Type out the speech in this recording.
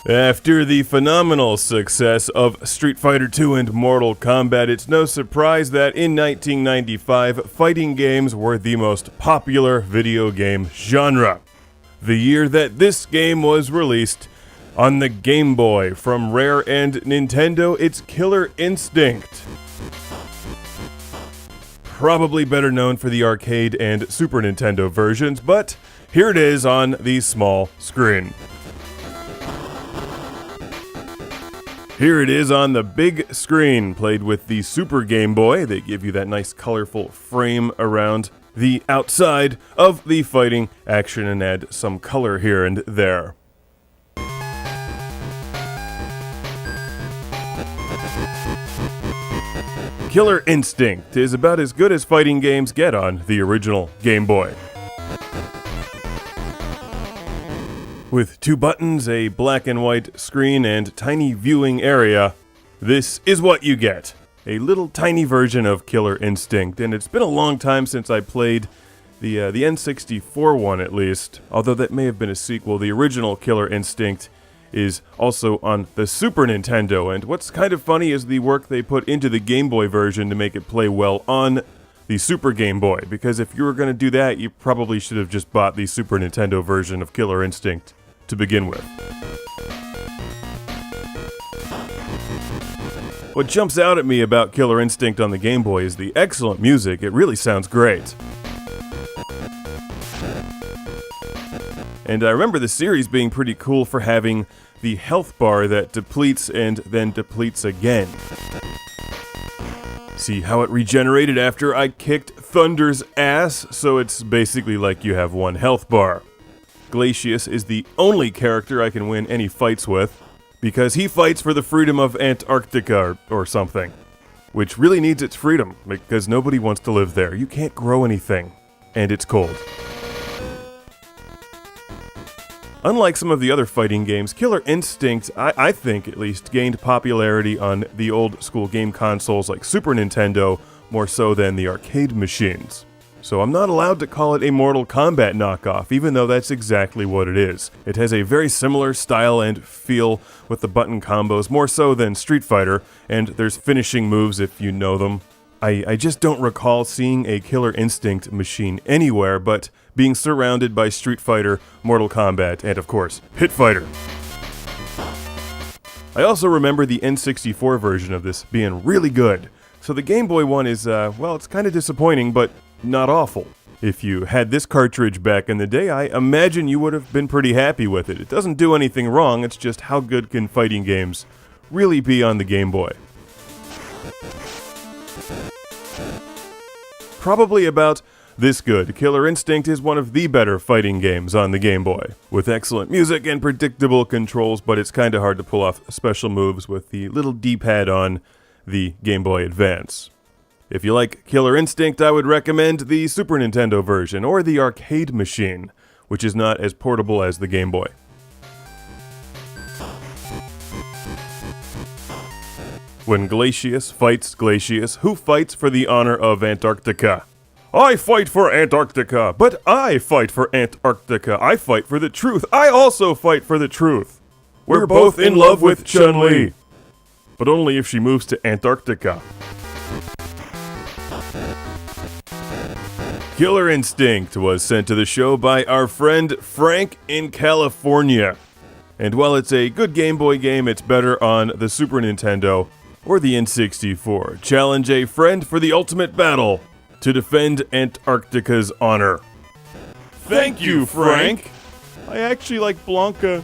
After the phenomenal success of Street Fighter II and Mortal Kombat, it's no surprise that in 1995, fighting games were the most popular video game genre. The year that this game was released, on the Game Boy from Rare and Nintendo, it's Killer Instinct. Probably better known for the arcade and Super Nintendo versions, but here it is on the small screen. Here it is on the big screen, played with the Super Game Boy. They give you that nice colorful frame around the outside of the fighting action and add some color here and there. Killer Instinct is about as good as fighting games get on the original Game Boy. With 2 buttons, a black and white screen, and tiny viewing area, this is what you get. A little tiny version of Killer Instinct, and it's been a long time since I played the N64 one at least, although that may have been a sequel. The original Killer Instinct is also on the Super Nintendo, and what's kind of funny is the work they put into the Game Boy version to make it play well on the Super Game Boy, because if you were going to do that, you probably should have just bought the Super Nintendo version of Killer Instinct to begin with. What jumps out at me about Killer Instinct on the Game Boy is the excellent music. It really sounds great. And I remember the series being pretty cool for having the health bar that depletes and then depletes again. See how it regenerated after I kicked Thunder's ass? So it's basically like you have 1 health bar. Glacius is the only character I can win any fights with, because he fights for the freedom of Antarctica or something, which really needs its freedom, because nobody wants to live there. You can't grow anything, and it's cold. Unlike some of the other fighting games, Killer Instinct, I think at least, gained popularity on the old school game consoles like Super Nintendo, more so than the arcade machines. So I'm not allowed to call it a Mortal Kombat knockoff, even though that's exactly what it is. It has a very similar style and feel with the button combos, more so than Street Fighter, and there's finishing moves if you know them. I just don't recall seeing a Killer Instinct machine anywhere but being surrounded by Street Fighter, Mortal Kombat, and of course, Pit Fighter. I also remember the N64 version of this being really good. So the Game Boy one is, well, it's kind of disappointing, but not awful. If you had this cartridge back in the day, I imagine you would have been pretty happy with it. It doesn't do anything wrong, it's just how good can fighting games really be on the Game Boy? Probably about this good. Killer Instinct is one of the better fighting games on the Game Boy, with excellent music and predictable controls, but it's kinda hard to pull off special moves with the little D-pad on the Game Boy Advance. If you like Killer Instinct, I would recommend the Super Nintendo version, or the arcade machine, which is not as portable as the Game Boy. When Glacius fights Glacius, who fights for the honor of Antarctica? I fight for Antarctica, but I fight for Antarctica. I fight for the truth. I also fight for the truth. We're both in love with Chun-Li, but only if she moves to Antarctica. Killer Instinct was sent to the show by our friend Frank in California. And while it's a good Game Boy game, it's better on the Super Nintendo or the N64. Challenge a friend for the ultimate battle to defend Antarctica's honor. Thank you, Frank! I actually like Blanca.